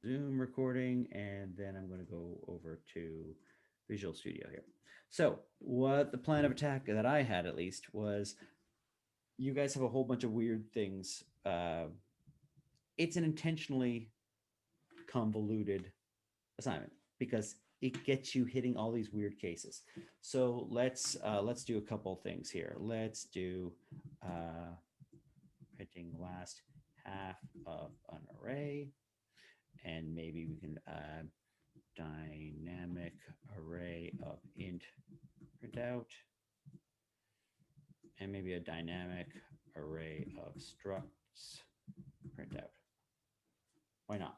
Zoom recording, and then I'm going to go over to Visual Studio here. So what the plan of attack that I had at least was, you guys have a whole bunch of weird things. It's an intentionally convoluted assignment because it gets you hitting all these weird cases. So let's do a couple things here. Let's do printing last half of an array, and maybe we can dynamic array of int printout, and maybe a dynamic array of structs printout. Why not?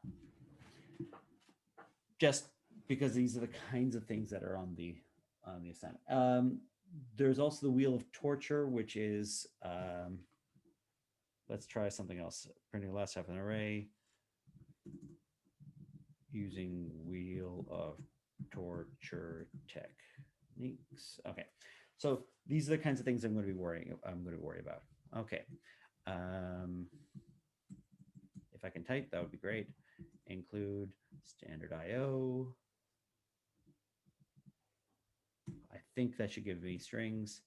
Just because these are the kinds of things that are on the assignment. There's also the wheel of torture, which is let's try something else. Printing last half of an array using wheel of torture techniques. Okay, so these are the kinds of things I'm going to worry about. Okay, if I can type, that would be great. Include standard IO. I think that should give me strings.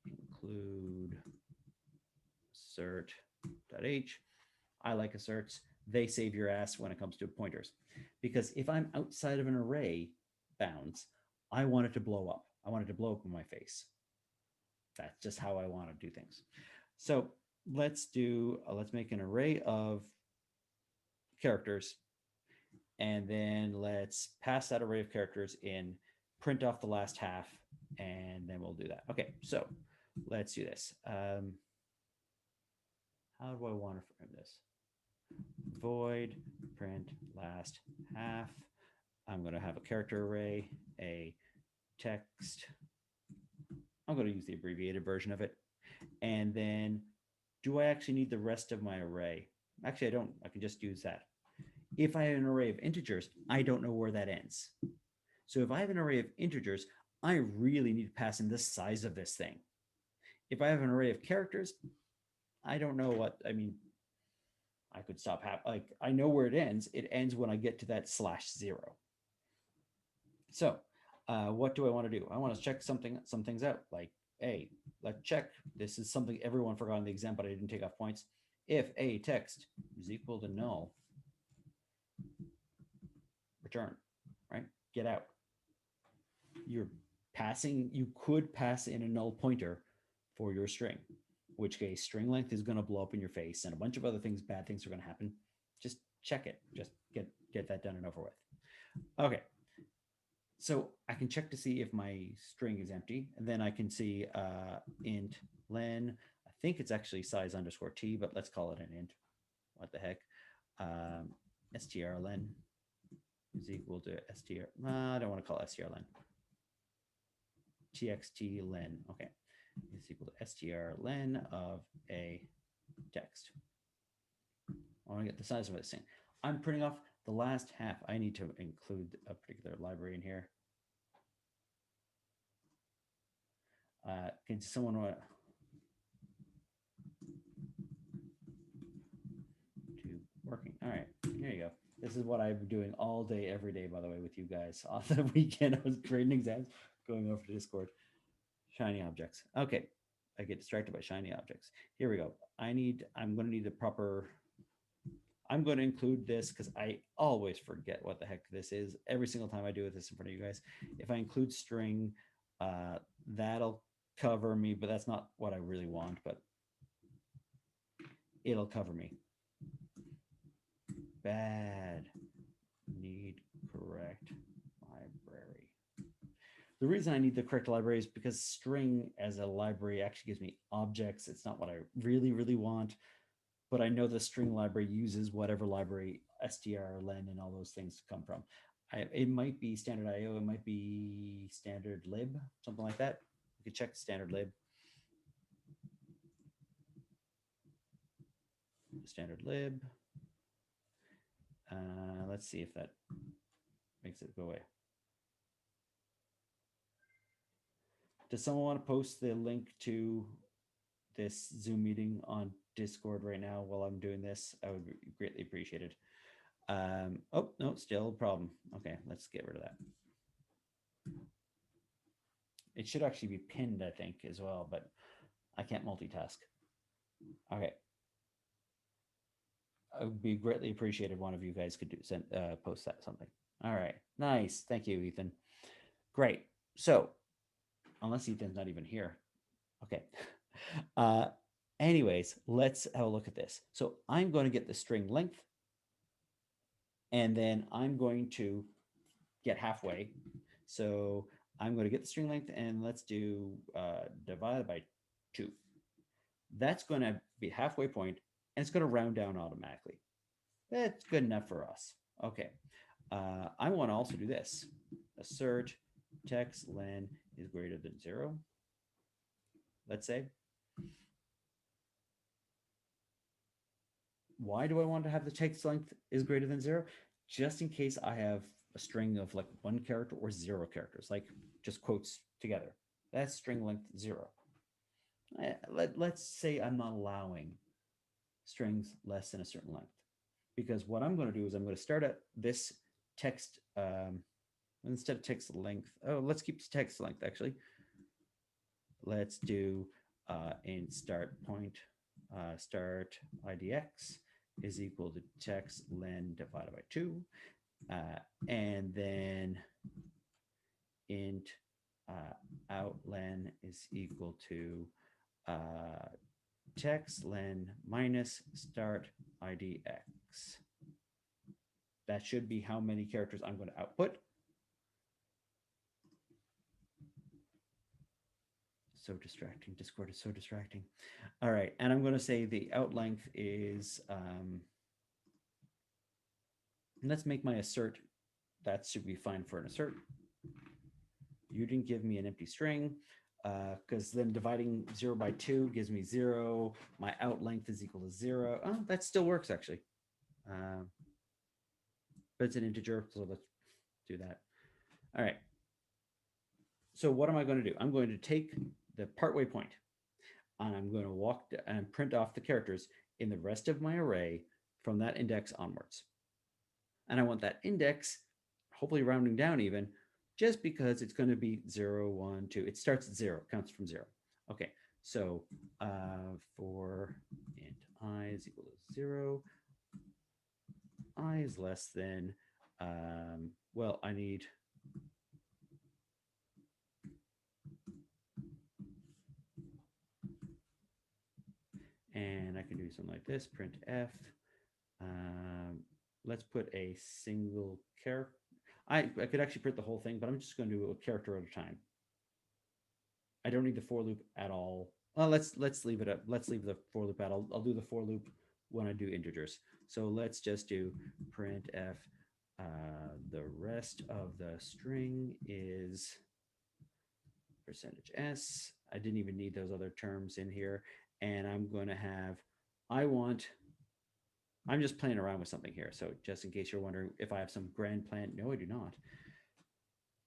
Include assert.h. I like asserts. They save your ass when it comes to pointers, because if I'm outside of an array bounds, I want it to blow up. I want it to blow up in my face. That's just how I want to do things. So let's do, let's make an array of characters, and then let's pass that array of characters in, print off the last half, and then we'll do that. Okay, so let's do this. How do I want to frame this? Void print last half. I'm going to have a character array, a text. I'm going to use the abbreviated version of it. And then do I actually need the rest of my array? Actually, I don't. I can just use that. If I have an array of integers, I don't know where that ends. So if I have an array of integers, I really need to pass in the size of this thing. If I have an array of characters, I don't know what, I mean, I could stop, like, I know where it ends. It ends when I get to that /0. So what do I want to do? I want to check some things out, like, hey, let's check. This is something everyone forgot in the exam, but I didn't take off points. If a text is equal to null, return, right? Get out. You're passing, you could pass in a null pointer for your string, which case string length is going to blow up in your face and a bunch of other things, bad things are going to happen. Just check it. Just get that done and over with. Okay. So I can check to see if my string is empty, and then I can see int len. I think it's actually size underscore t, but let's call it an int. What the heck? strlen is equal to str. I don't want to call it strlen. txt len. Okay, is equal to strlen of a text. I want to get the size of this thing. I'm printing off the last half. I need to include a particular library in here. Can someone want to working? All right, here you go. This is what I'm doing all day, every day, by the way, with you guys. On the weekend, I was grading exams, going over to Discord. Shiny objects. Okay, I get distracted by shiny objects. Here we go. I'm going to need the proper, I'm going to include this because I always forget what the heck this is every single time I do this in front of you guys. If I include string, that'll cover me, but that's not what I really want, but it'll cover me. Bad. Need correct library. The reason I need the correct library is because string as a library actually gives me objects. It's not what I really, really want, but I know the string library uses whatever library strlen and all those things come from. It might be standard IO, it might be standard lib, something like that. You could check standard lib. Standard lib. Let's see if that makes it go away. Does someone want to post the link to this Zoom meeting on Discord right now while I'm doing this? I would be greatly appreciated. Oh, no, still a problem. Okay, let's get rid of that. It should actually be pinned, I think, as well, but I can't multitask. Okay. It would be greatly appreciated. One of you guys could post that something. All right. Nice. Thank you, Ethan. Great. So, unless Ethan's not even here. Okay. Uh, anyways, let's have a look at this. So I'm going to get the string length, and then I'm going to get halfway. So I'm going to get the string length, and let's do divided by 2. That's going to be halfway point, and it's going to round down automatically. That's good enough for us. Okay. I want to also do this. Assert text len is greater than 0. Let's say. Why do I want to have the text length is greater than 0? Just in case I have a string of like 1 character or 0 characters, like just quotes together. That's string length 0. Let's say I'm not allowing strings less than a certain length, because what I'm going to do is I'm going to start at this text instead of text length. Oh, let's keep text length actually. Let's do in start point start idx is equal to text len divided by 2, and then int out len is equal to text len minus start idx. That should be how many characters I'm going to output. So distracting. Discord is so distracting. All right. And I'm going to say the out length is, let's make my assert. That should be fine for an assert. You didn't give me an empty string, because then dividing 0 by 2 gives me 0. My out length is equal to 0. Oh, that still works actually. But it's an integer, so let's do that. All right. So what am I going to do? I'm going to take the partway point, and I'm going to walk and print off the characters in the rest of my array from that index onwards. And I want that index, hopefully rounding down even, just because it's going to be 0, 1, 2. It starts at 0, counts from 0. Okay, so for int I is equal to 0, I is less than, well, I need, and I can do something like this, print f. Let's put a single character. I could actually print the whole thing, but I'm just going to do a character at a time. I don't need the for loop at all. Well, let's leave it up. Let's leave the for loop out. I'll do the for loop when I do integers. So let's just do print f. The rest of the string is %s. I didn't even need those other terms in here. And I'm going to have, I'm just playing around with something here. So just in case you're wondering if I have some grand plan, no, I do not.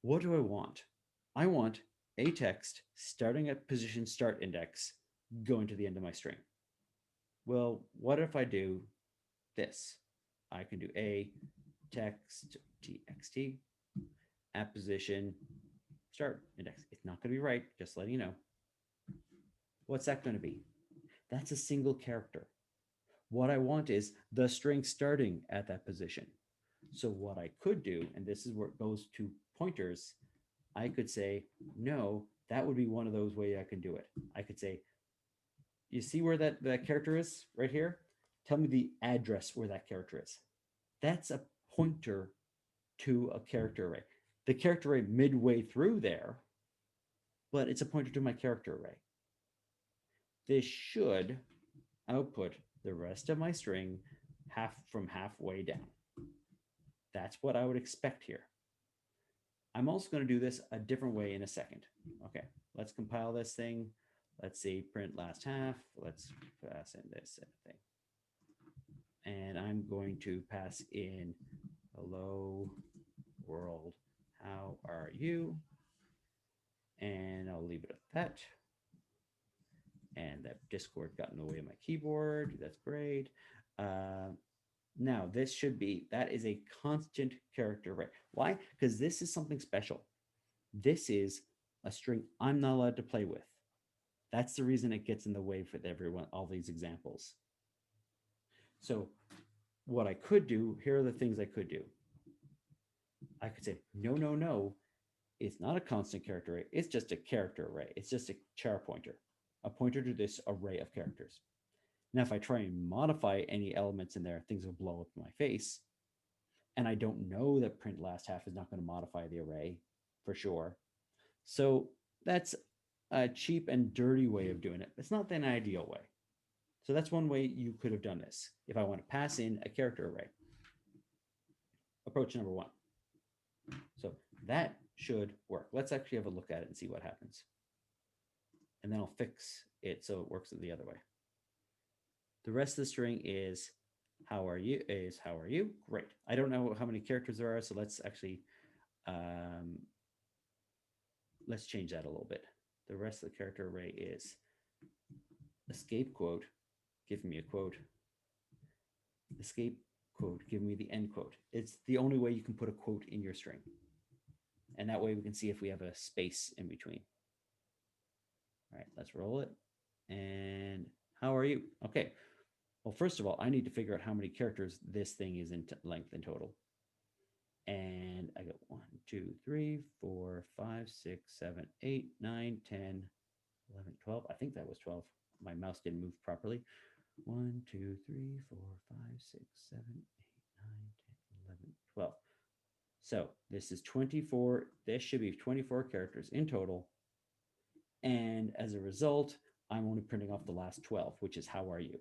What do I want? I want a text starting at position start index going to the end of my string. Well, what if I do this? I can do a text txt at position start index. It's not going to be right, just letting you know. What's that going to be? That's a single character. What I want is the string starting at that position. So what I could do, and this is where it goes to pointers, I could say, no, that would be one of those ways I can do it. I could say, you see where that character is right here? Tell me the address where that character is. That's a pointer to a character array. The character array midway through there, but it's a pointer to my character array. This should output the rest of my string from halfway down. That's what I would expect here. I'm also going to do this a different way in a second. Okay, let's compile this thing. Let's see, print last half. Let's pass in this thing. And I'm going to pass in hello world, how are you? And I'll leave it at that. And that Discord got in the way of my keyboard. That's great. Now, this should be, that is a constant character array. Why? Because this is something special. This is a string I'm not allowed to play with. That's the reason it gets in the way for everyone, all these examples. So what I could do, here are the things I could do. I could say, no, no, no, it's not a constant character array. It's just a character array. It's just a char pointer, a pointer to this array of characters. Now, if I try and modify any elements in there, things will blow up in my face. And I don't know that print last half is not going to modify the array for sure. So that's a cheap and dirty way of doing it. It's not an ideal way. So that's one way you could have done this. If I want to pass in a character array. Approach number one. So that should work. Let's actually have a look at it and see what happens. And then I'll fix it so it works the other way. The rest of the string is how are you? Great. I don't know how many characters there are, so let's actually let's change that a little bit. The rest of the character array is escape quote, give me a quote. Escape quote, give me the end quote. It's the only way you can put a quote in your string. And that way we can see if we have a space in between. All right, let's roll it. And how are you? Okay. Well, first of all, I need to figure out how many characters this thing is in length in total. And I got 1, 2, 3, 4, 5, 6, 7, 8, 9, 10, 11, 12. I think that was 12. My mouse didn't move properly. 1, 2, 3, 4, 5, 6, 7, 8, 9, 10, 11, 12. So this is 24. This should be 24 characters in total. And as a result, I'm only printing off the last 12, which is how are you?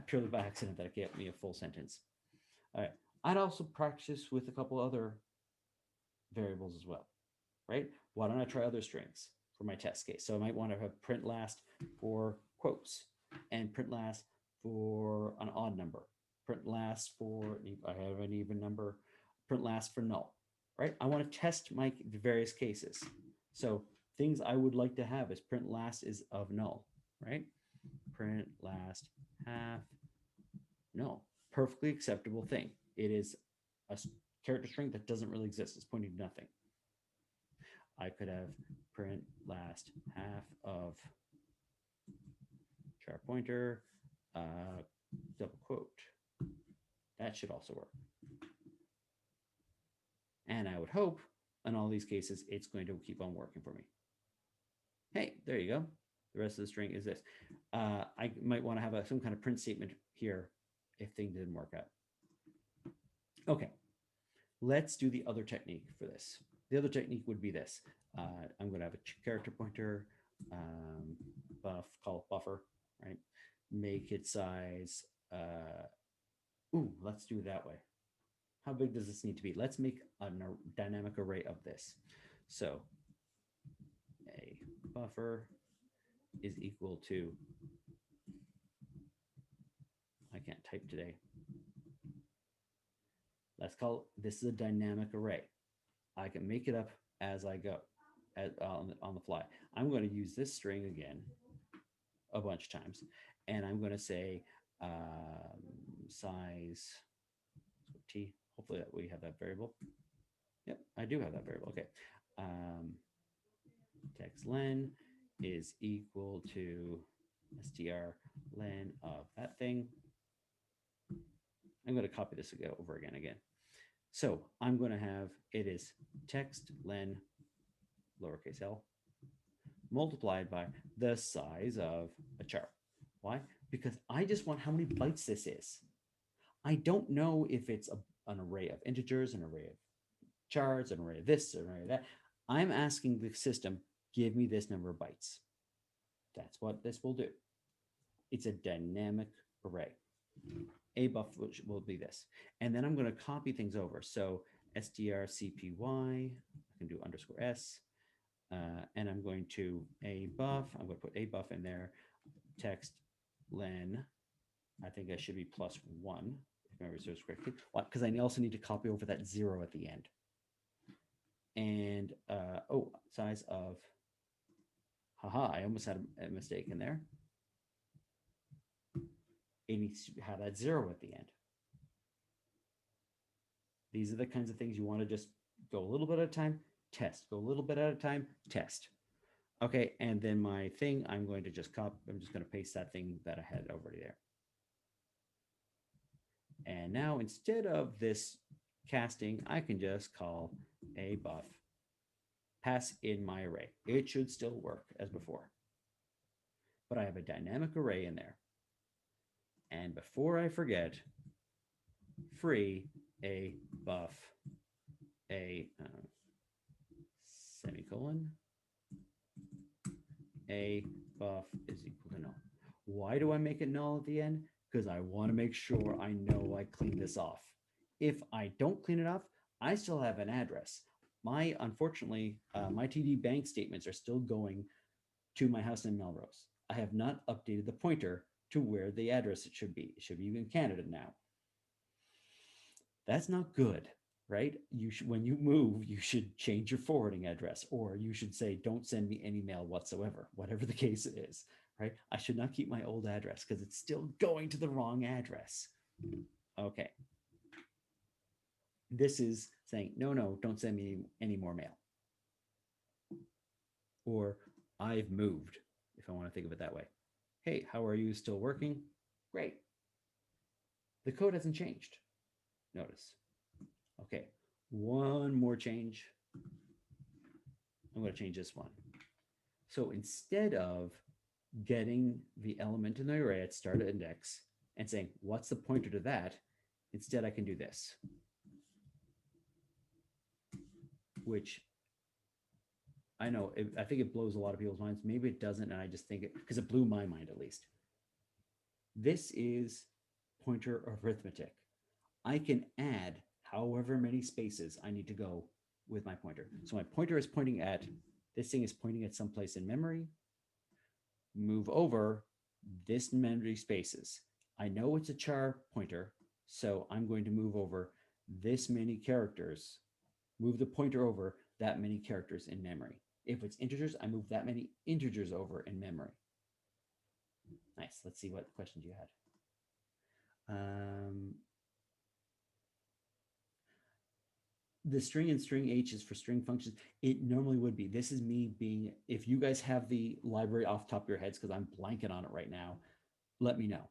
Purely by accident, that gave me a full sentence. All right. I'd also practice with a couple other variables as well, right? Why don't I try other strings for my test case? So I might want to have print last for quotes and print last for an odd number, print last for, if I have an even number, print last for null, right? I want to test my various cases. So things I would like to have is print last is of null, right? Print last half null, perfectly acceptable thing. It is a character string that doesn't really exist. It's pointing to nothing. I could have print last half of char pointer, double quote. That should also work. And I would hope in all these cases, it's going to keep on working for me. Hey, there you go. The rest of the string is this. I might want to have some kind of print statement here if things didn't work out. Okay, let's do the other technique for this. The other technique would be this. I'm going to have a character pointer, call it buffer, right? Make its size. Let's do it that way. How big does this need to be? Let's make a dynamic array of this. So a buffer is equal to, I can't type today. Let's call this is a dynamic array. I can make it up as I go on the fly. I'm going to use this string again a bunch of times, and I'm going to say size t. Hopefully that we have that variable. Yep, I do have that variable. Okay. Text len is equal to str len of that thing. I'm going to copy this over again. So I'm going to have, it is text len lowercase l multiplied by the size of a char. Why? Because I just want how many bytes this is. I don't know if it's an array of integers, an array of chars, an array of this, an array of that. I'm asking the system, give me this number of bytes. That's what this will do. It's a dynamic array. A buff will be this. And then I'm going to copy things over. So strcpy, I can do underscore s, and I'm going to a buff. I'm going to put a buff in there. Text len, I think I should be +1, if memory serves correctly. Because I also need to copy over that 0 at the end. And size of, I almost had a mistake in there. it needs to have that 0 at the end. These are the kinds of things you want to just go a little bit at a time, test, go a little bit at a time, test. Okay, and then my thing, I'm going to just copy, I'm just going to paste that thing that I had already there. And now instead of this casting, I can just call a buff, pass in my array. It should still work as before, but I have a dynamic array in there. And before I forget, free a buff, a semicolon, a buff is equal to null. Why do I make it null at the end? Because I want to make sure I know I clean this off. If I don't clean it off, I still have an address. Unfortunately, my TD bank statements are still going to my house in Melrose. I have not updated the pointer to where the address it should be. It should be in Canada now. That's not good, right? You should, when you move, you should change your forwarding address, or you should say, don't send me any mail whatsoever, whatever the case is, right? I should not keep my old address because it's still going to the wrong address. Okay. This is saying, no, don't send me any more mail. Or I've moved, if I want to think of it that way. Hey, how are you? Still working? Great. The code hasn't changed. Notice. Okay, one more change. I'm going to change this one. So instead of getting the element in the array at start index and saying, what's the pointer to that? Instead, I can do this, which I know, I think it blows a lot of people's minds. Maybe it doesn't, and I just think it, because it blew my mind at least. This is pointer arithmetic. I can add however many spaces I need to go with my pointer. So my pointer is pointing at, this thing is pointing at someplace in memory. Move over this memory spaces. I know it's a char pointer, so I'm going to move over this many characters, move the pointer over that many characters in memory. If it's integers, I move that many integers over in memory. Nice. Let's see what questions you had. The string and string H is for string functions. It normally would be. This is me being, if you guys have the library off the top of your heads, because I'm blanking on it right now, let me know.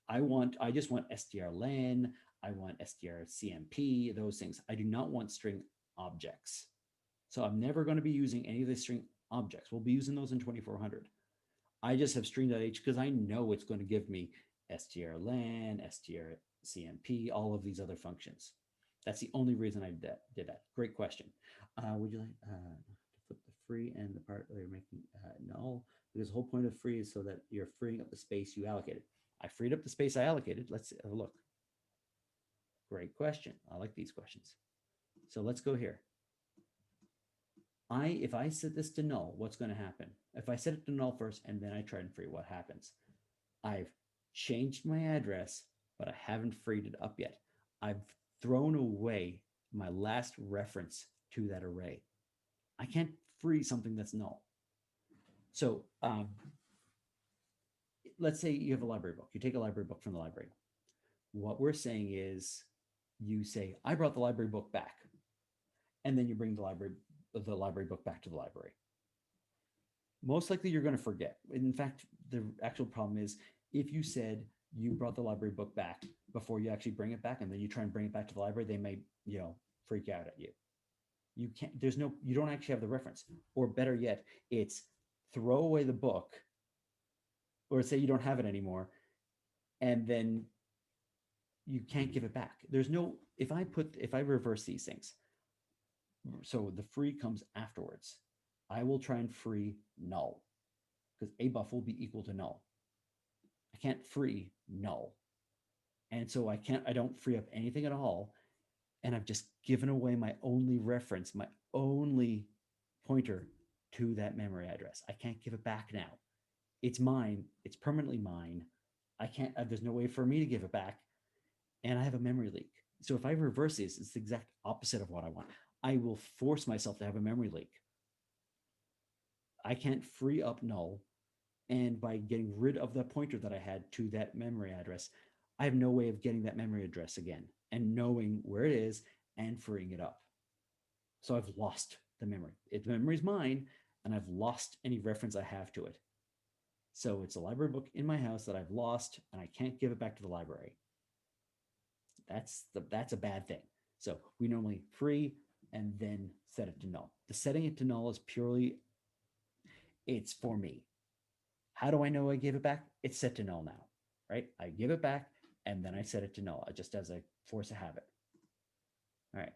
I just want strlen, I want strcmp, those things. I do not want string objects. So I'm never going to be using any of the string objects. We'll be using those in 2400. I just have string.h because I know it's going to give me strlen, strcmp, all of these other functions. That's the only reason I did that. Great question. Would you like to flip the free and the part where you're making null? Because the whole point of free is so that you're freeing up the space you allocated. I freed up the space I allocated. Let's have a look. Great question. I like these questions. So let's go here. If I set this to null, what's going to happen? If I set it to null first and then I try and free, what happens? I've changed my address, but I haven't freed it up yet. I've thrown away my last reference to that array. I can't free something that's null. So let's say you have a library book. You take a library book from the library. What we're saying is you say, I brought the library book back. And then you bring the library book back to the library. Most likely you're going to forget. In fact, the actual problem is if you said you brought the library book back before you actually bring it back, and then you try and bring it back to the library, they may, freak out at you. You can't, you don't actually have the reference. Or better yet, it's throw away the book, or say you don't have it anymore, and then you can't give it back. There's no, if I reverse these things, so the free comes afterwards, I will try and free null, because a buff will be equal to null. I can't free null. And so I don't free up anything at all. And I've just given away my only reference, my only pointer to that memory address. I can't give it back now. It's mine. It's permanently mine. I can't, there's no way for me to give it back. And I have a memory leak. So if I reverse this, it's the exact opposite of what I want. I will force myself to have a memory leak. I can't free up null, And by getting rid of the pointer that I had to that memory address, I have no way of getting that memory address again and knowing where it is and freeing it up. So I've lost the memory. The memory is mine, and I've lost any reference I have to it. So it's a library book in my house that I've lost, and I can't give it back to the library. That's a bad thing. So we normally free and then set it to null. The setting it to null is purely, it's for me. How do I know I gave it back? It's set to null now, right? I give it back and then I set it to null, just as a force of habit. All right.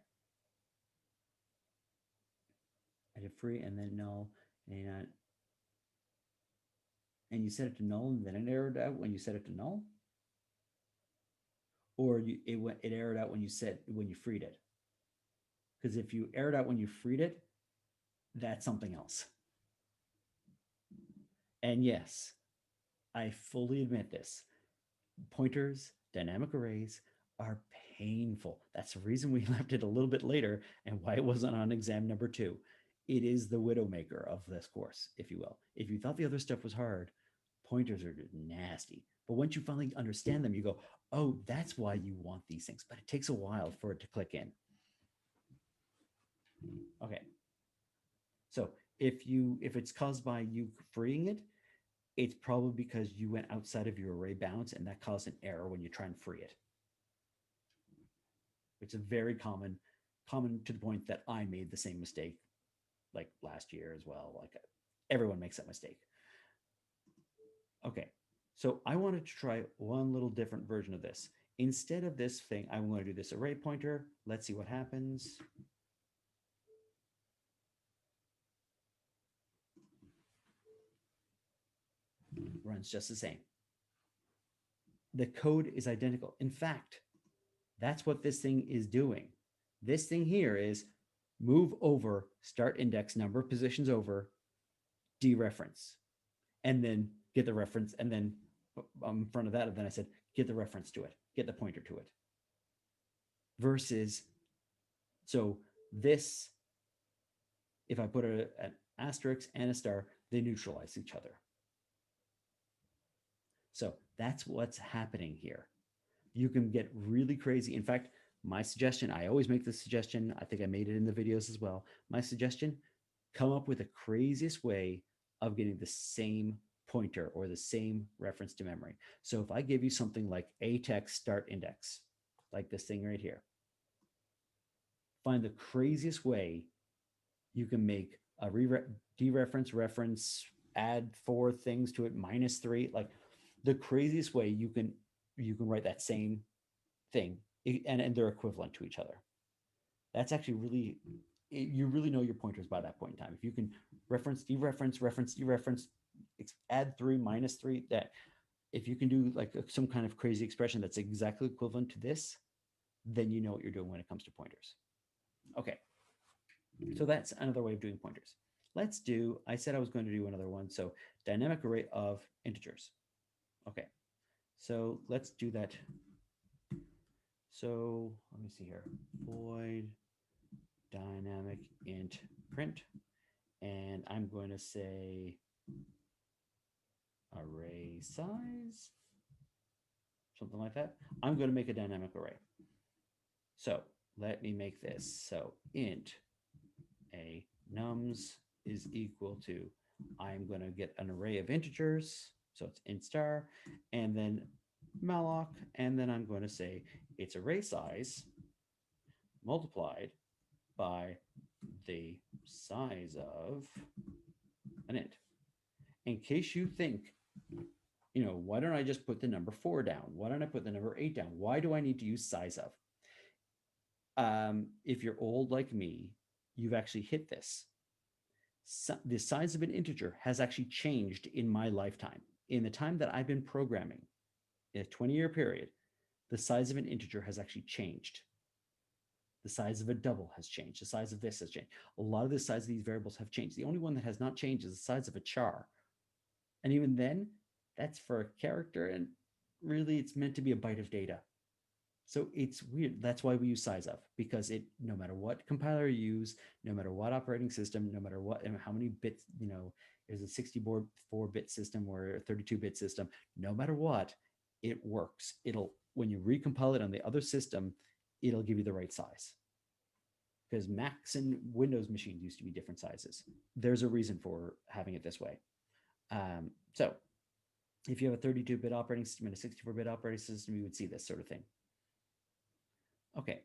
I did free and then null, and you set it to null and then it errored out when you set it to null, or it errored out when you freed it. Because if you errored out when you freed it, that's something else. And yes, I fully admit this. Pointers, dynamic arrays are painful. That's the reason we left it a little bit later and why it wasn't on exam number 2. It is the widowmaker of this course, if you will. If you thought the other stuff was hard, pointers are nasty. But once you finally understand them, you go, oh, that's why you want these things. But it takes a while for it to click in. Okay. So if it's caused by you freeing it, it's probably because you went outside of your array bounds and that caused an error when you try and free it. It's a very common to the point that I made the same mistake like last year as well. Like everyone makes that mistake. Okay, so I wanted to try one little different version of this. Instead of this thing, I'm going to do this array pointer. Let's see what happens. Runs just the same. The code is identical. In fact, that's what this thing is doing. This thing here is move over, start index, number of positions over, dereference, and then get the reference, and then in front of that, and then I said, get the reference to it, get the pointer to it. Versus, so this, if I put an asterisk and a star, they neutralize each other. So that's what's happening here. You can get really crazy. In fact, my suggestion, I always make this suggestion, I think I made it in the videos as well. My suggestion, come up with the craziest way of getting the same pointer or the same reference to memory. So if I give you something like a text start index, like this thing right here, find the craziest way you can make a dereference, reference, add 4 things to it, -3, like the craziest way you can write that same thing, and they're equivalent to each other. That's actually really, you really know your pointers by that point in time. If you can reference, dereference, add 3, -3, that if you can do like some kind of crazy expression that's exactly equivalent to this, then you know what you're doing when it comes to pointers. Okay, so that's another way of doing pointers. Let's do, I said I was going to do another one, so dynamic array of integers. Okay, so let's do that. So let me see here, void dynamic int print, and I'm going to say array size, something like that. I'm going to make a dynamic array. So let me make this. So int a nums is equal to, I'm going to get an array of integers. So it's int star, and then malloc, and then I'm going to say its array size multiplied by the size of an int. In case you think, why don't I just put the number 4 down? Why don't I put the number 8 down? Why do I need to use size of? If you're old like me, you've actually hit this. So the size of an integer has actually changed in my lifetime. In the time that I've been programming, in a 20-year period, the size of an integer has actually changed. The size of a double has changed. The size of this has changed. A lot of the size of these variables have changed. The only one that has not changed is the size of a char. And even then, that's for a character, and really it's meant to be a byte of data. So it's weird. That's why we use size of, because it, no matter what compiler you use, no matter what operating system, no matter what and how many bits, there's a 64-bit system or a 32-bit system, no matter what, it works. It'll, when you recompile it on the other system, it'll give you the right size. Because Macs and Windows machines used to be different sizes. There's a reason for having it this way. So if you have a 32-bit operating system and a 64-bit operating system, you would see this sort of thing. Okay,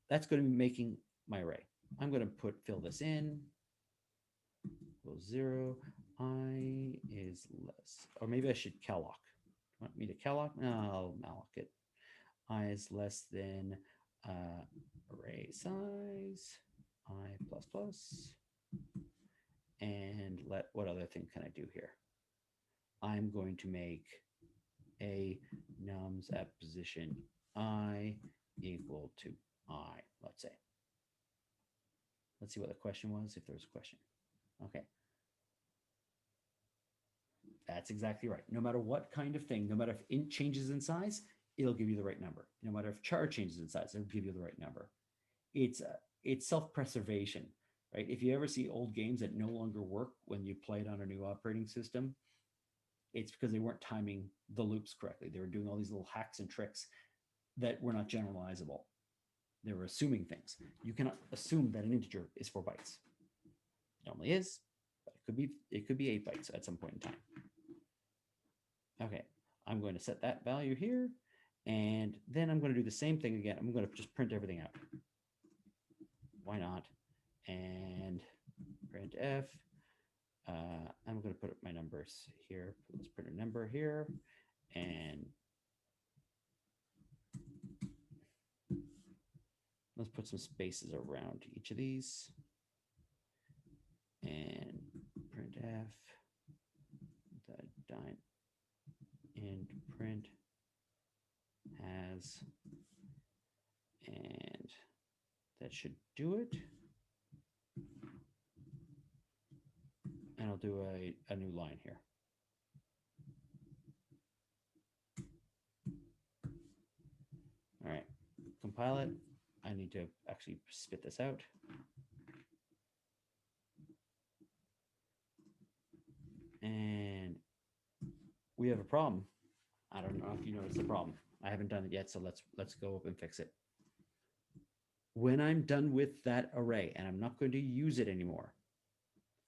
that's going to be making my array. I'm going to fill this in. Equals 0. I is less, or maybe I should calloc. Want me to calloc? No, I'll malloc it. I is less than array size I plus plus. And what other thing can I do here? I'm going to make a nums at position I equal to I, let's say. Let's see what the question was, if there was a question. Okay. That's exactly right. No matter what kind of thing, no matter if int changes in size, it'll give you the right number. No matter if char changes in size, it'll give you the right number. It's self-preservation, right? If you ever see old games that no longer work when you play it on a new operating system, it's because they weren't timing the loops correctly. They were doing all these little hacks and tricks that were not generalizable. They were assuming things. You cannot assume that an integer is 4 bytes. It normally is, but it could be 8 bytes at some point in time. Okay, I'm going to set that value here, and then I'm going to do the same thing again. I'm going to just print everything out. Why not? And print f. I'm going to put my numbers here. Let's print a number here, and let's put some spaces around each of these. And print f. And print has, and that should do it. And I'll do a new line here. All right, compile it. I need to actually spit this out. And we have a problem. I don't know if you noticed the problem. I haven't done it yet, so let's go up and fix it. When I'm done with that array and I'm not going to use it anymore,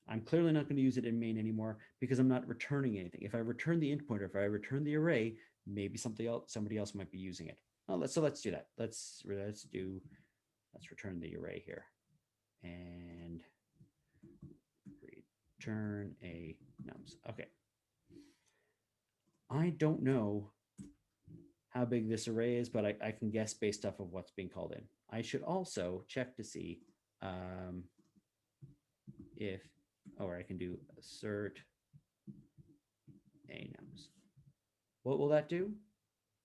I'm clearly not going to use it in main anymore because I'm not returning anything. If I return the int pointer, if I return the array, maybe somebody else might be using it. Oh, let's do that. Let's return the array here and return a nums. Okay. I don't know how big this array is, but I can guess based off of what's being called in. I should also check to see if, or I can do assert a nums. What will that do?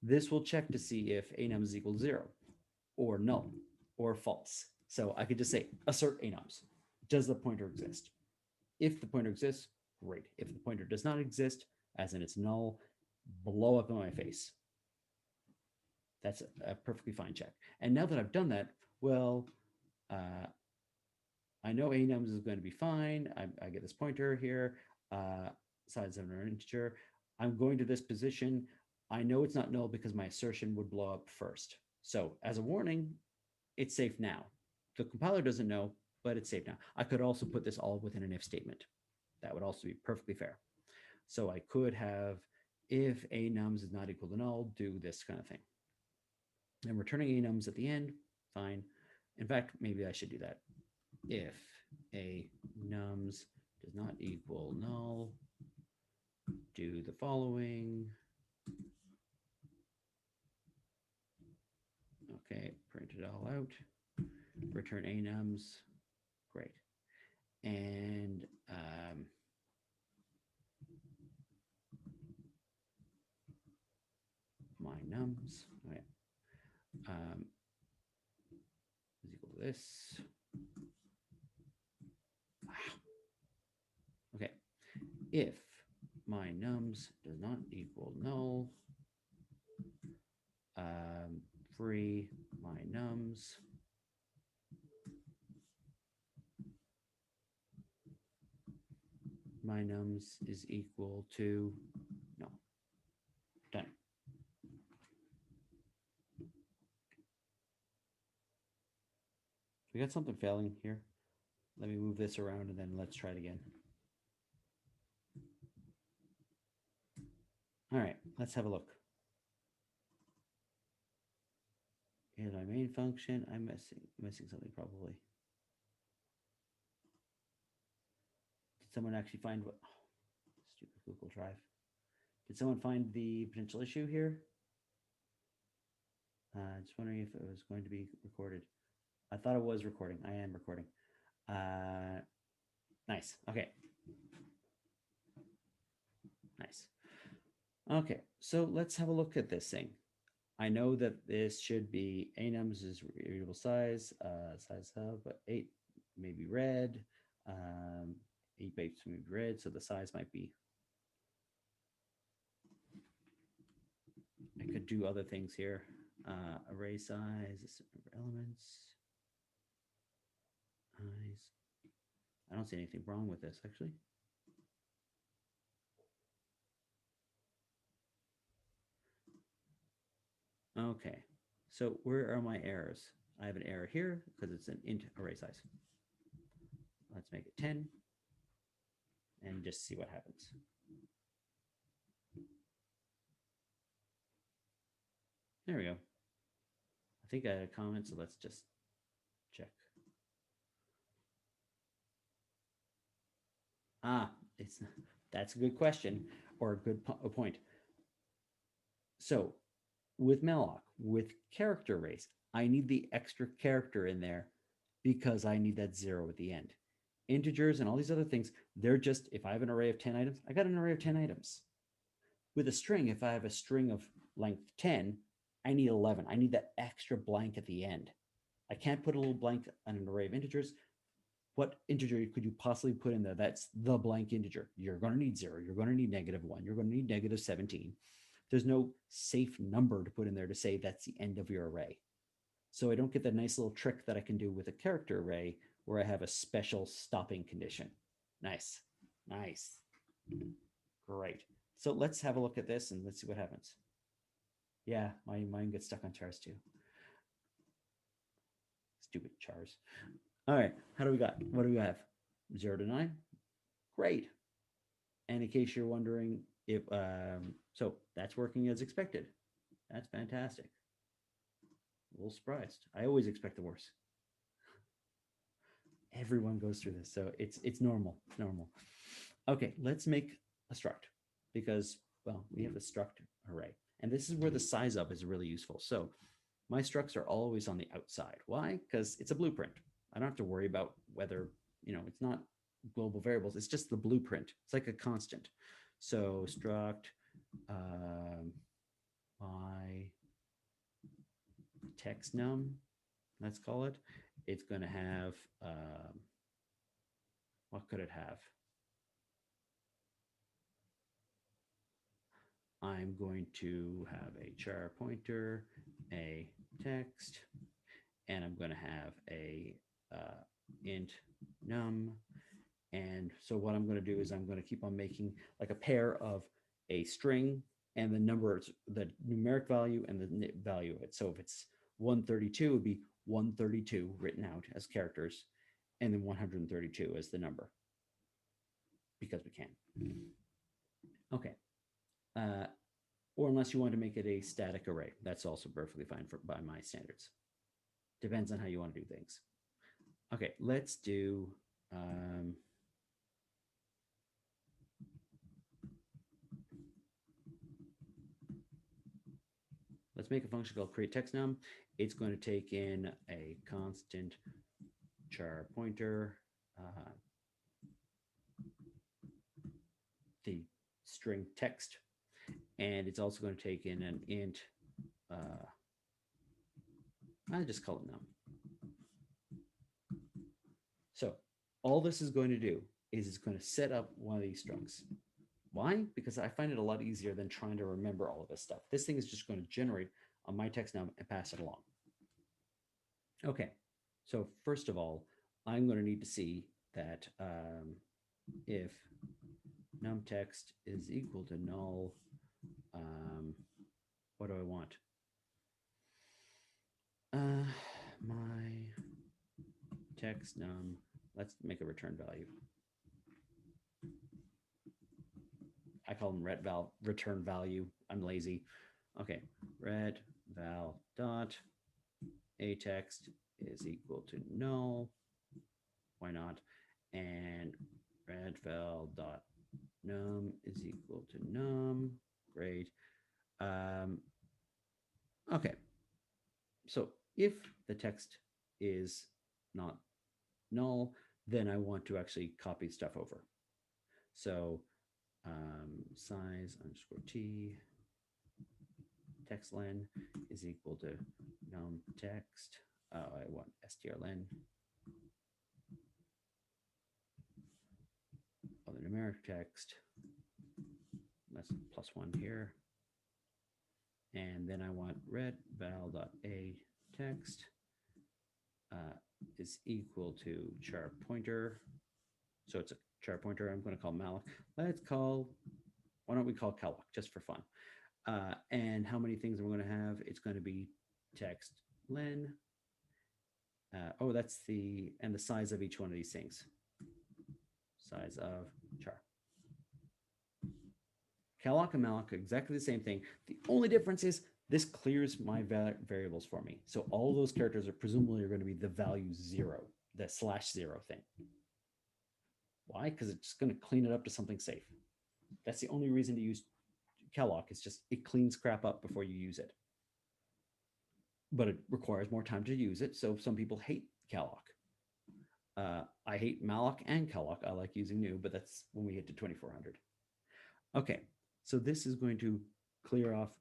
This will check to see if a nums is equal to 0 or null or false. So I could just say assert a nums. Does the pointer exist? If the pointer exists, great. If the pointer does not exist, as in it's null, blow up in my face. That's a perfectly fine check. And now that I've done that, well, I know a nums is going to be fine. I get this pointer here, size of an integer. I'm going to this position. I know it's not null because my assertion would blow up first. So as a warning, it's safe now. The compiler doesn't know, but it's safe now. I could also put this all within an if statement. That would also be perfectly fair. So I could have, if a nums is not equal to null, do this kind of thing. And returning a nums at the end, fine. In fact, maybe I should do that. If a nums does not equal null, do the following. Okay, print it all out. Return a nums. Great. And my nums. Okay. Is equal to this. Wow. Okay. If my nums does not equal null, free my nums. My nums is equal to, no, done. We got something failing here. Let me move this around and then let's try it again. All right, let's have a look. Here's my main function. I'm missing something probably. Did someone actually find what? Oh, stupid Google Drive. Did someone find the potential issue here? Just wondering if it was going to be recorded. I thought it was recording. I am recording. Nice. Okay. Nice. Okay, so let's have a look at this thing. I know that this should be anums is readable size, size of 8 maybe red, 8 bytes maybe red, so the size might be. I could do other things here. Array size, elements, eyes. I don't see anything wrong with this actually. Okay, so where are my errors? I have an error here because it's an int array size. Let's make it 10 and just see what happens. There we go. I think I had a comment, so let's just check. That's a good question or a good point. So with malloc, with character arrays, I need the extra character in there because I need that 0 at the end. Integers and all these other things, they're just, if I have an array of 10 items, I got an array of 10 items. With a string, if I have a string of length 10, I need 11. I need that extra blank at the end. I can't put a little blank on an array of integers. What integer could you possibly put in there? That's the blank integer. You're going to need 0. You're going to need -1. You're going to need -17. There's no safe number to put in there to say that's the end of your array. So I don't get that nice little trick that I can do with a character array where I have a special stopping condition. Nice. Nice. Great. So let's have a look at this and let's see what happens. Yeah, mine gets stuck on chars too. Stupid chars. All right, how do we got? What do we have? 0 to 9. Great. And in case you're wondering if, so that's working as expected. That's fantastic. A little surprised. I always expect the worst. Everyone goes through this, so it's normal. Okay, let's make a struct because, well, we have a struct array. And this is where the size of is really useful. So my structs are always on the outside. Why? Because it's a blueprint. I don't have to worry about whether, it's not global variables. It's just the blueprint. It's like a constant. So struct my text num, let's call it. It's going to have, what could it have? I'm going to have a char pointer, a text, and I'm going to have a int num. And so what I'm going to do is I'm going to keep on making like a pair of a string and the numbers, the numeric value and the value of it. So if it's 132, it would be 132 written out as characters, and then 132 as the number, because we can. Okay. Or unless you want to make it a static array, that's also perfectly fine by my standards. Depends on how you want to do things. Okay, let's do, let's make a function called create text num. It's going to take in a constant char pointer, the string text, and it's also going to take in an int, I just call it num. So all this is going to do is it's going to set up one of these structs. Why? Because I find it a lot easier than trying to remember all of this stuff. This thing is just going to generate on my text num and pass it along. Okay, so first of all, I'm going to need to see that if num text is equal to null, what do I want? My text num, let's make a return value. I call them return value. I'm lazy. Okay, ret val dot a text is equal to null. Why not? And ret val dot num is equal to num. Great. Okay. So if the text is not null, then I want to actually copy stuff over. So size underscore t text len is equal to num text. I want strlen of the numeric text. That's +1 here. And then I want ret val.a text is equal to char pointer. So it's a char pointer I'm going to call malloc. Why don't we call calloc just for fun? And how many things I'm going to have? It's going to be text len. That's the size of each one of these things. Size of char. Calloc and malloc are exactly the same thing. The only difference is this clears my variables for me. So all those characters are presumably going to be the value 0, the /0 thing. Why? Because it's just going to clean it up to something safe. That's the only reason to use calloc. It's just it cleans crap up before you use it. But it requires more time to use it. So some people hate calloc. I hate malloc and calloc. I like using new, but that's when we hit to 2400. Okay, so this is going to clear off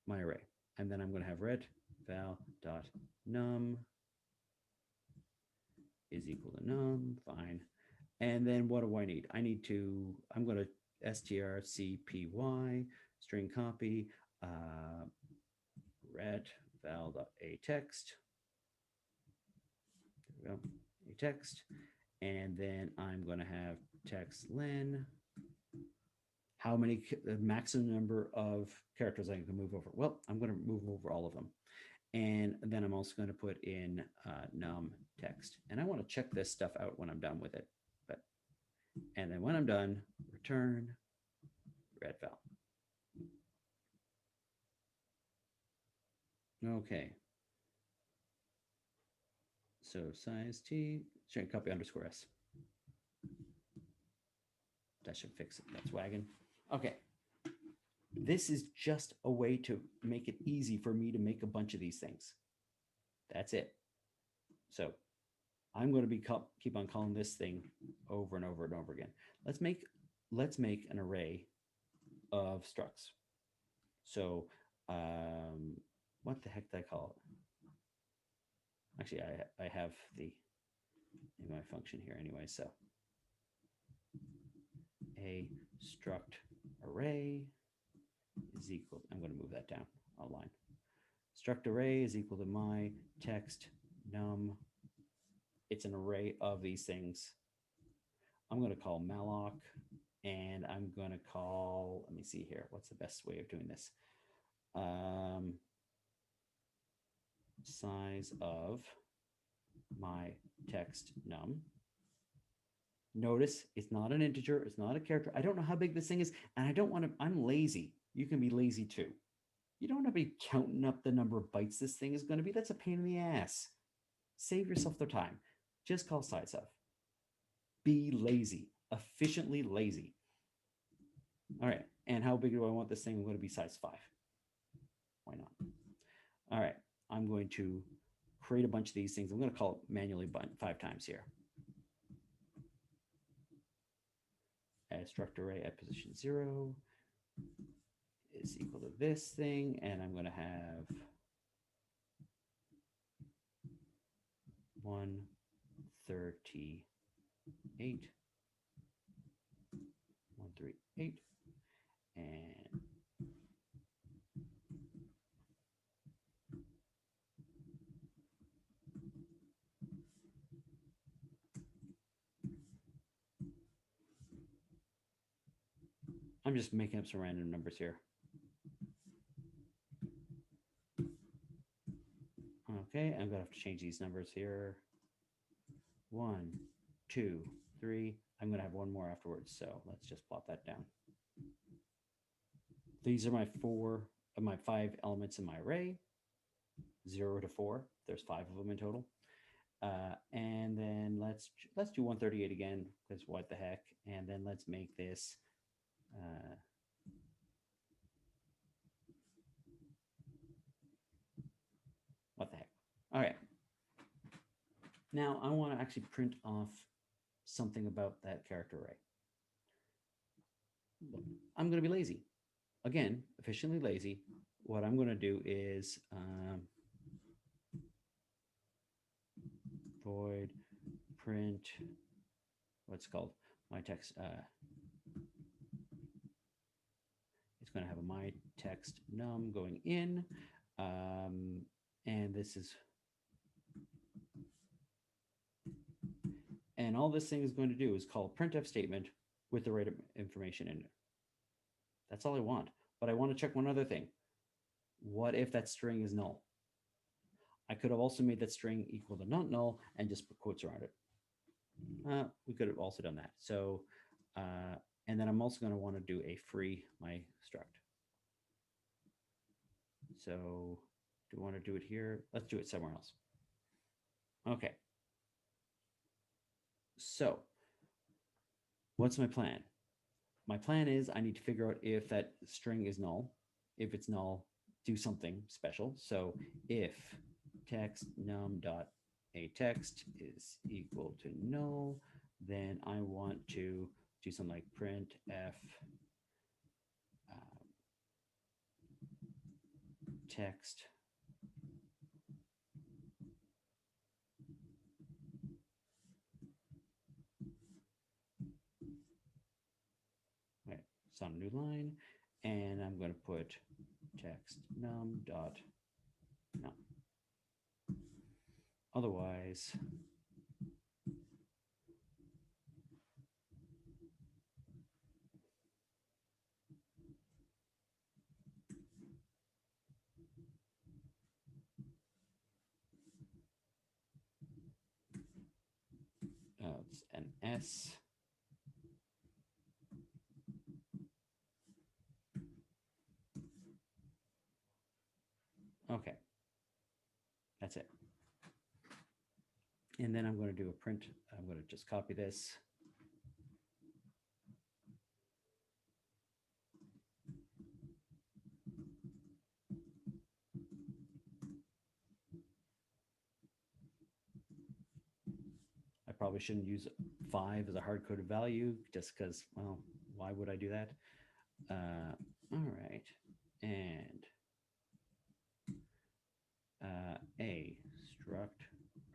my array. And then I'm going to have ret val dot num is equal to num. Fine. And then what do I need? I'm going to strcpy string copy ret val dot a text. There we go. A text. And then I'm going to have text len. How many, the maximum number of characters I can move over? Well, I'm going to move over all of them. And then I'm also going to put in num text. And I want to check this stuff out when I'm done with it. And then when I'm done, return ret val. Okay. So size t, string copy underscore s. That should fix it. That's wagon. Okay. This is just a way to make it easy for me to make a bunch of these things. That's it. So I'm going to keep on calling this thing over and over and over again. Let's make an array of structs. So what the heck did I call it? Actually, I have in my function here anyway. So a struct array is equal, I'm going to move that down a line. Struct array is equal to my text num. It's an array of these things. I'm going to call malloc, and I'm going to call, let me see here, what's the best way of doing this? Size of my text num. Notice it's not an integer, it's not a character. I don't know how big this thing is, and I don't want to, I'm lazy. You can be lazy too. You don't want to be counting up the number of bytes this thing is going to be. That's a pain in the ass. Save yourself the time. Just call size of. Be lazy, efficiently lazy. All right, and how big do I want this thing? I'm going to be size 5. Why not? All right, I'm going to create a bunch of these things. I'm going to call it manually 5 times here. Add struct array at position 0 is equal to this thing, and I'm going to have 138, 138, and I'm just making up some random numbers here. Okay, I'm gonna have to change these numbers here. 1, 2, 3. I'm gonna have one more afterwards, so let's just plot that down. These are my 5 elements in my array, 0 to 4. There's 5 of them in total. And then let's do 138 again, because what the heck? And then let's make this what the heck? All right. Now I want to actually print off something about that character array. I'm going to be lazy. Again, efficiently lazy. What I'm going to do is void print, what's called my text. It's going to have a my text num going in. And this is, and all this thing is going to do is call a printf statement with the right information in it. That's all I want. But I want to check one other thing. What if that string is null? I could have also made that string equal to not null and just put quotes around it. We could have also done that. So, and then I'm also going to want to do a free my struct. So do I want to do it here? Let's do it somewhere else. Okay. So what's my plan? My plan is I need to figure out if that string is null. If it's null, do something special. So if text num dot a text is equal to null, then I want to do something like print f text it's on a new line, and I'm going to put text num dot num. Otherwise, it's an S. Okay, that's it. And then I'm going to do a print. I'm going to just copy this. I probably shouldn't use 5 as a hard-coded value just because, well, why would I do that? All right. And a struct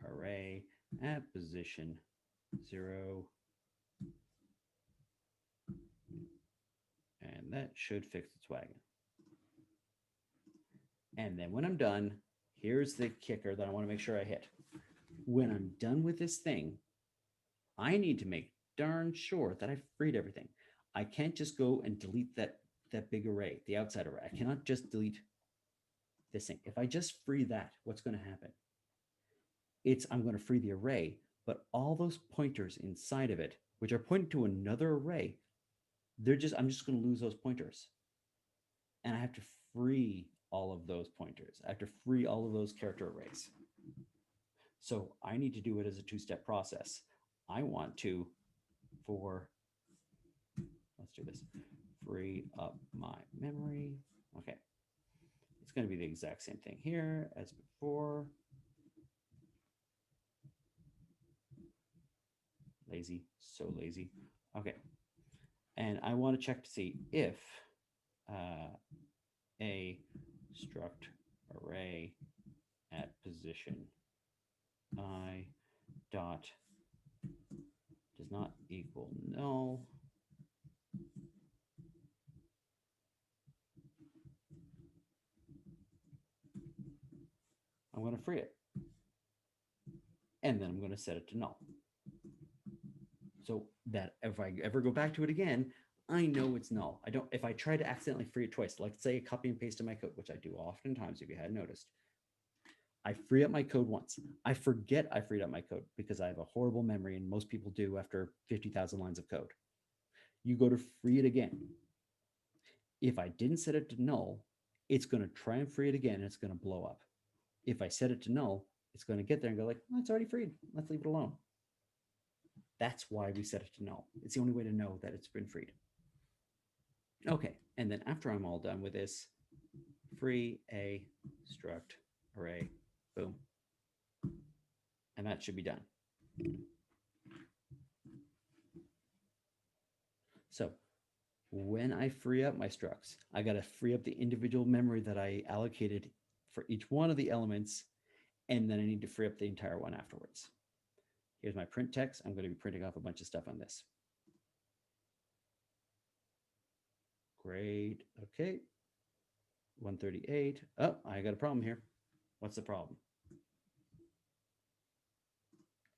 array at position 0. And that should fix its wagon. And then when I'm done, here's the kicker that I want to make sure I hit. When I'm done with this thing, I need to make darn sure that I've freed everything. I can't just go and delete that big array, the outside array. I cannot just delete this thing. If I just free that, what's going to happen? I'm going to free the array, but all those pointers inside of it, which are pointing to another array, I'm just going to lose those pointers. And I have to free all of those pointers. I have to free all of those character arrays. So I need to do it as a 2-step process. I want to, let's do this, free up my memory. Okay. It's going to be the exact same thing here as before. Lazy, so lazy. Okay. And I want to check to see if a struct array at position I dot does not equal null. I'm going to free it. And then I'm going to set it to null. So that if I ever go back to it again, I know it's null. I don't, if I try to accidentally free it twice, like say I copy and paste in my code, which I do oftentimes, if you hadn't noticed, I free up my code once. I forget I freed up my code because I have a horrible memory, and most people do after 50,000 lines of code. You go to free it again. If I didn't set it to null, it's going to try and free it again, and it's going to blow up. If I set it to null, it's going to get there and go like, oh, it's already freed. Let's leave it alone. That's why we set it to null. It's the only way to know that it's been freed. Okay, and then after I'm all done with this, free a struct array, boom. And that should be done. So when I free up my structs, I got to free up the individual memory that I allocated for each one of the elements, and then I need to free up the entire one afterwards. Here's my print text. I'm going to be printing off a bunch of stuff on this. Great. Okay. 138. Oh, I got a problem here. What's the problem?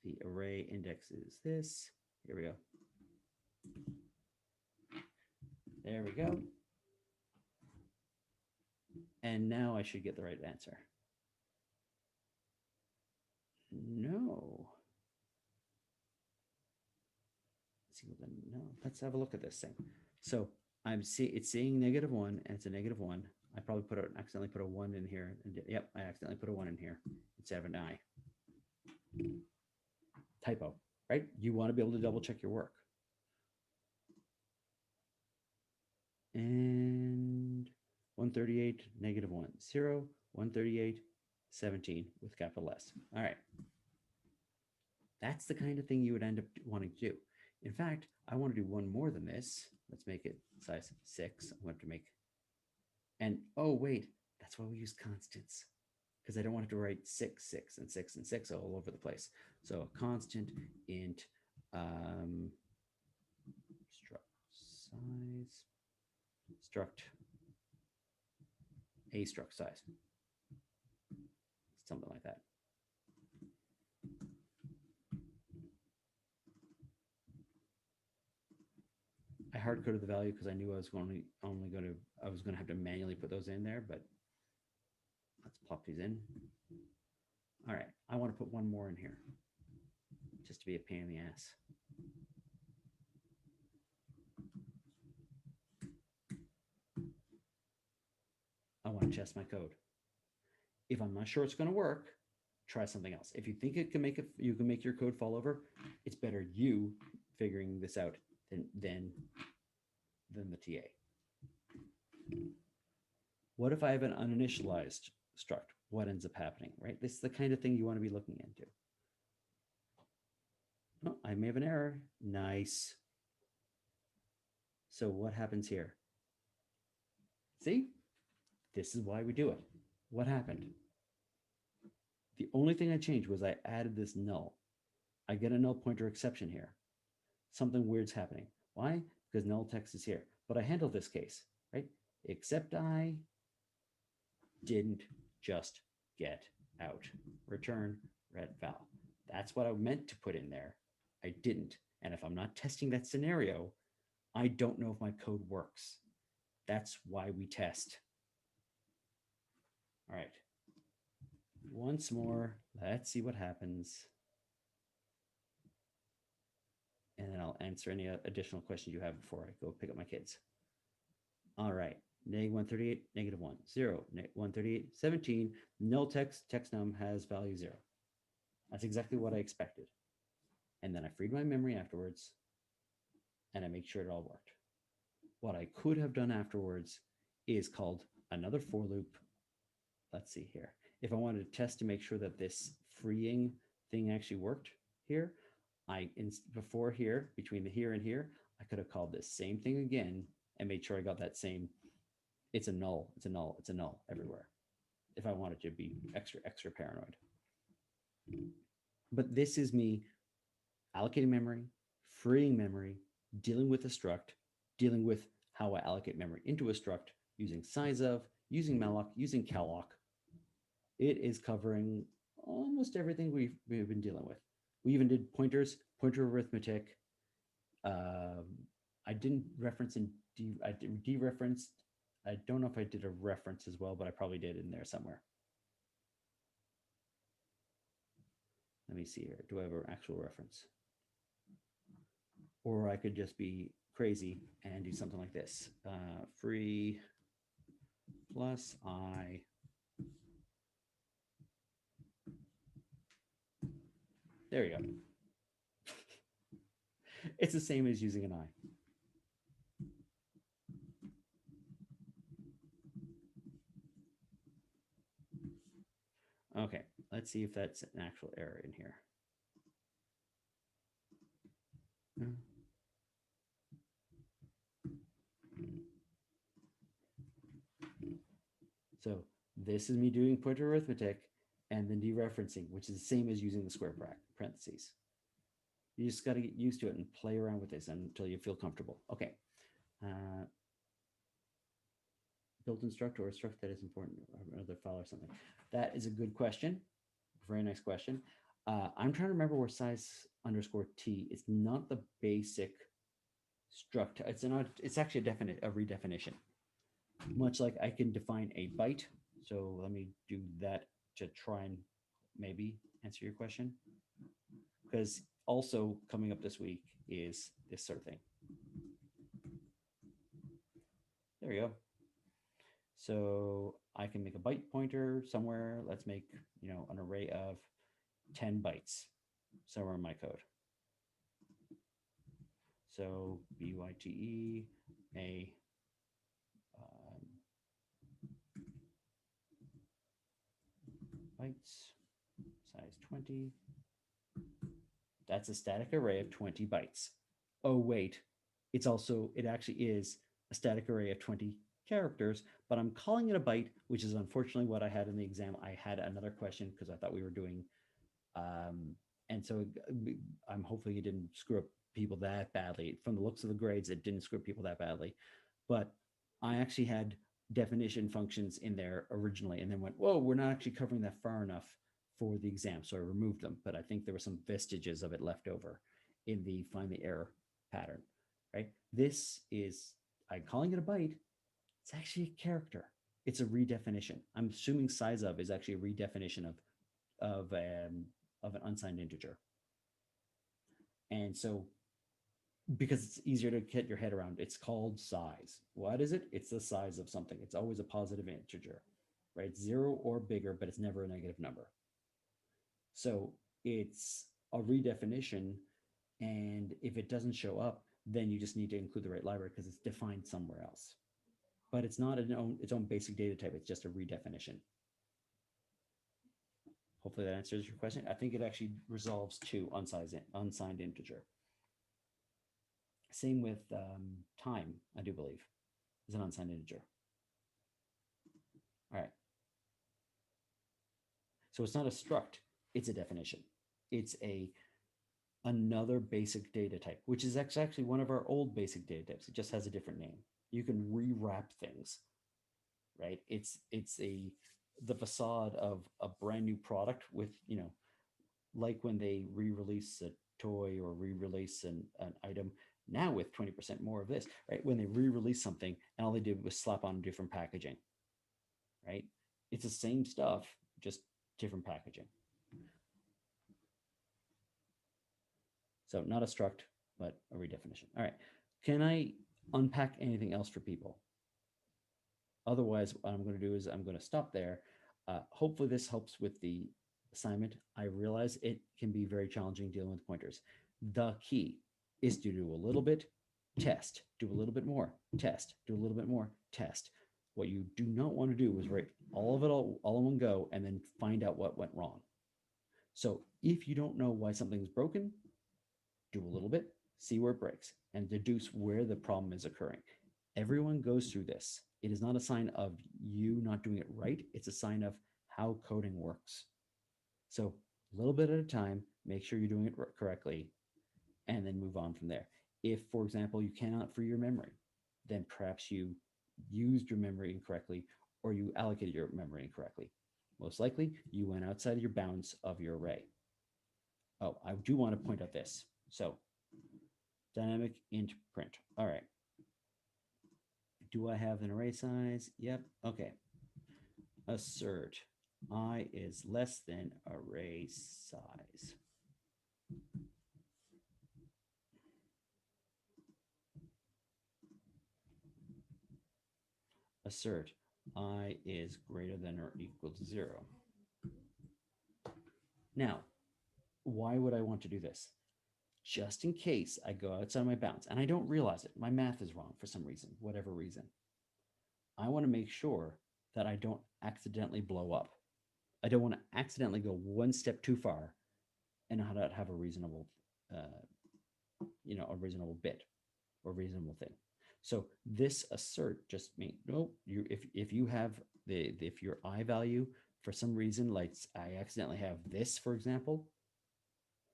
The array index is this. Here we go. There we go. And now I should get the right answer. No. No, let's have a look at this thing. So it's seeing -1, and it's a -1. I probably accidentally put a 1 in here. And yep, I accidentally put a 1 in here instead of an I. Typo, right? You want to be able to double check your work. And 138, -1, 0, 138, 17 with capital S. All right. That's the kind of thing you would end up wanting to do. In fact, I want to do one more than this. Let's make it size 6. I want to make, and oh, wait, that's why we use constants, because I don't want to write 6, 6, and 6, and 6 all over the place. So a constant int struct size, struct a struct size, something like that. I hard coded the value because I knew I was going to have to manually put those in there, but let's plop these in. All right, I want to put one more in here just to be a pain in the ass. I want to test my code. If I'm not sure it's going to work, try something else. If you think it can make it, you can make your code fall over, it's better you figuring this out than the TA. What if I have an uninitialized struct? What ends up happening, right? This is the kind of thing you want to be looking into. Oh, I may have an error. Nice. So what happens here? See? This is why we do it. What happened? The only thing I changed was I added this null. I get a null pointer exception here. Something weird's happening. Why? Because null text is here. But I handled this case, right? Except I didn't just get out. Return red val. That's what I meant to put in there. I didn't. And if I'm not testing that scenario, I don't know if my code works. That's why we test. All right. Once more, let's see what happens. And then I'll answer any additional questions you have before I go pick up my kids. All right. -138, -1, 0, 138, 17, null text num has value 0. That's exactly what I expected. And then I freed my memory afterwards, and I make sure it all worked. What I could have done afterwards is called another for loop. Let's see here. If I wanted to test to make sure that this freeing thing actually worked here, before here, between the here and here, I could have called this same thing again and made sure I got that same, it's a null, it's a null, it's a null everywhere, if I wanted to be extra paranoid. But this is me allocating memory, freeing memory, dealing with a struct, dealing with how I allocate memory into a struct, using size of, using malloc, using calloc. It is covering almost everything we've been dealing with. We even did pointer arithmetic. I didn't reference I dereferenced. I don't know if I did a reference as well, but I probably did in there somewhere. Let me see here. Do I have an actual reference? Or I could just be crazy and do something like this. Free plus I. There you go. It's the same as using an I. Okay, let's see if that's an actual error in here. So this is me doing pointer arithmetic and then dereferencing, which is the same as using the square parentheses. You just got to get used to it and play around with this until you feel comfortable. Okay. Built-in struct or a struct that is important, or another file or something. That is a good question. Very nice question. I'm trying to remember where size underscore t. It's not the basic struct. It's actually a redefinition. Much like I can define a byte. So let me do that to try and maybe answer your question. Because also coming up this week is this sort of thing. There we go. So I can make a byte pointer somewhere. Let's make, an array of 10 bytes somewhere in my code. So BIT a bytes, size 20. That's a static array of 20 bytes. Oh, wait, it actually is a static array of 20 characters, but I'm calling it a byte, which is unfortunately what I had in the exam. I had another question because I thought we were doing, and so I'm hopefully it didn't screw up people that badly. From the looks of the grades, it didn't screw up people that badly, but I actually had definition functions in there originally and then went, whoa, we're not actually covering that far enough for the exam. So I removed them, but I think there were some vestiges of it left over in the find the error pattern, right? This is, I'm calling it a byte. It's actually a character. It's a redefinition. I'm assuming size of is actually a redefinition of an unsigned integer. And so because it's easier to get your head around, it's called size. What is it? It's the size of something. It's always a positive integer, right? It's 0 or bigger, but it's never a negative number. So it's a redefinition. And if it doesn't show up, then you just need to include the right library because it's defined somewhere else. But it's not its own basic data type. It's just a redefinition. Hopefully that answers your question. I think it actually resolves to unsigned integer. Same with time, I do believe, is an unsigned integer. All right. So it's not a struct, it's a definition. It's another basic data type, which is actually one of our old basic data types. It just has a different name. You can rewrap things, right? It's the facade of a brand new product with, like when they re-release a toy or re-release an item now with 20% more of this, right? When they re-release something and all they did was slap on different packaging, right? It's the same stuff, just different packaging. So not a struct, but a redefinition. All right. Can I unpack anything else for people? Otherwise, what I'm going to do is I'm going to stop there. Hopefully this helps with the assignment. I realize it can be very challenging dealing with pointers. The key is to do a little bit, test, do a little bit more, test, do a little bit more, test. What you do not want to do is write all of it all in one go and then find out what went wrong. So if you don't know why something's broken, do a little bit, see where it breaks, and deduce where the problem is occurring. Everyone goes through this. It is not a sign of you not doing it right. It's a sign of how coding works. So a little bit at a time, make sure you're doing it correctly, and then move on from there. If, for example, you cannot free your memory, then perhaps you used your memory incorrectly or you allocated your memory incorrectly. Most likely, you went outside of your bounds of your array. Oh, I do want to point out this. So dynamic int print. All right. Do I have an array size? Yep. Okay. Assert I is less than array size. Assert I is greater than or equal to 0. Now, why would I want to do this? Just in case I go outside my bounds and I don't realize it, my math is wrong for some reason, whatever reason. I want to make sure that I don't accidentally blow up. I don't want to accidentally go one step too far and not have a reasonable, a reasonable bit or reasonable thing. So this assert just means no. If you have if your I value for some reason, like I accidentally have this, for example,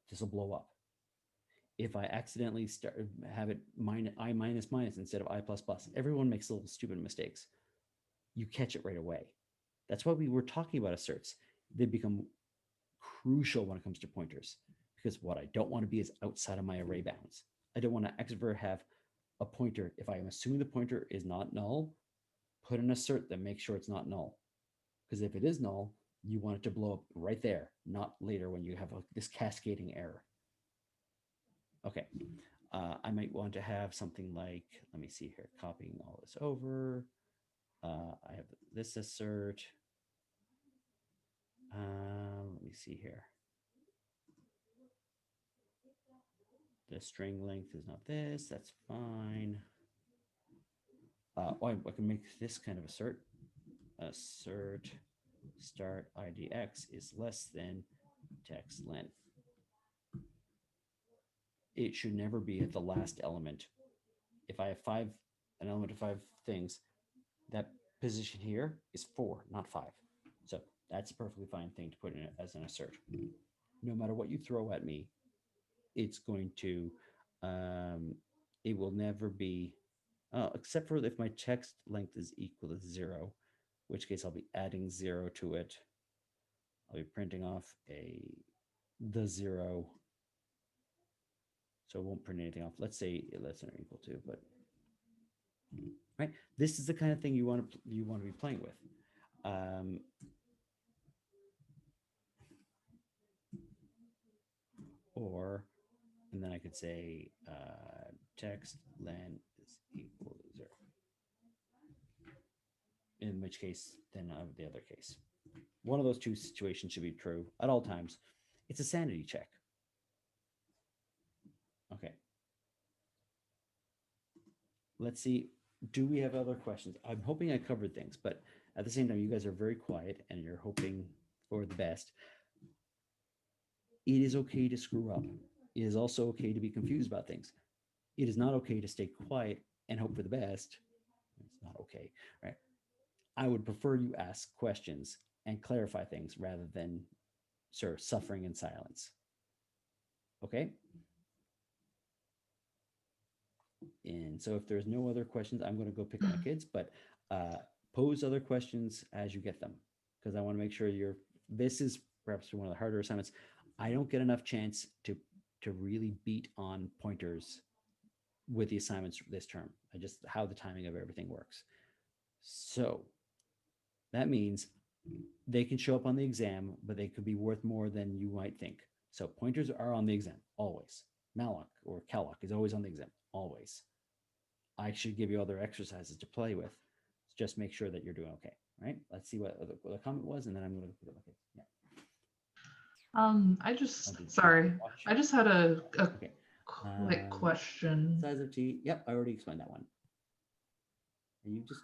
this will blow up. If I accidentally have it I minus minus instead of I plus plus, everyone makes little stupid mistakes. You catch it right away. That's why we were talking about asserts. They become crucial when it comes to pointers, because what I don't want to be is outside of my array bounds. I don't want to ever have a pointer. If I am assuming the pointer is not null, put an assert that makes sure it's not null. Because if it is null, you want it to blow up right there, not later when you have this cascading error. Okay, I might want to have something like, let me see here, copying all this over. I have this assert. Let me see here. The string length is not this. That's fine. I can make this kind of assert. Assert start IDX is less than text length. It should never be at the last element. If I have an element of 5 things, that position here is 4, not 5. So that's a perfectly fine thing to put in as an assert. No matter what you throw at me, it's going to, it will never be, except for if my text length is equal to 0, in which case I'll be adding 0 to it. I'll be printing off the 0. So it won't print anything off. Let's say less than or equal to, but right. This is the kind of thing you want to be playing with. And then I could say text len is equal to 0. In which case, then the other case. One of those two situations should be true at all times. It's a sanity check. Okay. Let's see. Do we have other questions? I'm hoping I covered things, but at the same time, you guys are very quiet and you're hoping for the best. It is okay to screw up. It is also okay to be confused about things. It is not okay to stay quiet and hope for the best. It's not okay, right? I would prefer you ask questions and clarify things rather than sort of suffering in silence. Okay? And so if there's no other questions, I'm going to go pick up my kids, but pose other questions as you get them, because I want to make sure this is perhaps one of the harder assignments. I don't get enough chance to really beat on pointers with the assignments this term. How the timing of everything works. So that means they can show up on the exam, but they could be worth more than you might think. So pointers are on the exam, always. Malloc or calloc is always on the exam, always. I should give you other exercises to play with. Just make sure that you're doing okay, right? Let's see what the comment was, and then I'm going to put it okay. Yeah. I just had a okay. question. Size of T. Yep, I already explained that one. And you just.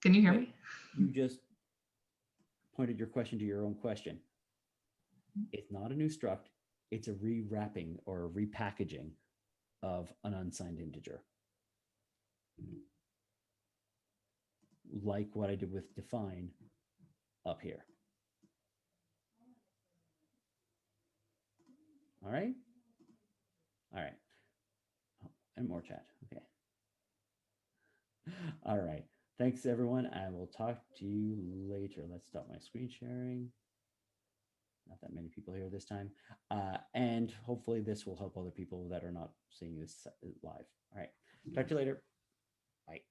Can you hear me? You just pointed your question to your own question. It's not a new struct. It's a rewrapping or a repackaging of an unsigned integer. Like what I did with define up here. All right. All right. Oh, and more chat. Okay. All right. Thanks, everyone. I will talk to you later. Let's stop my screen sharing. Not that many people here this time. And hopefully this will help other people that are not seeing this live. All right. Talk to you later. Bye.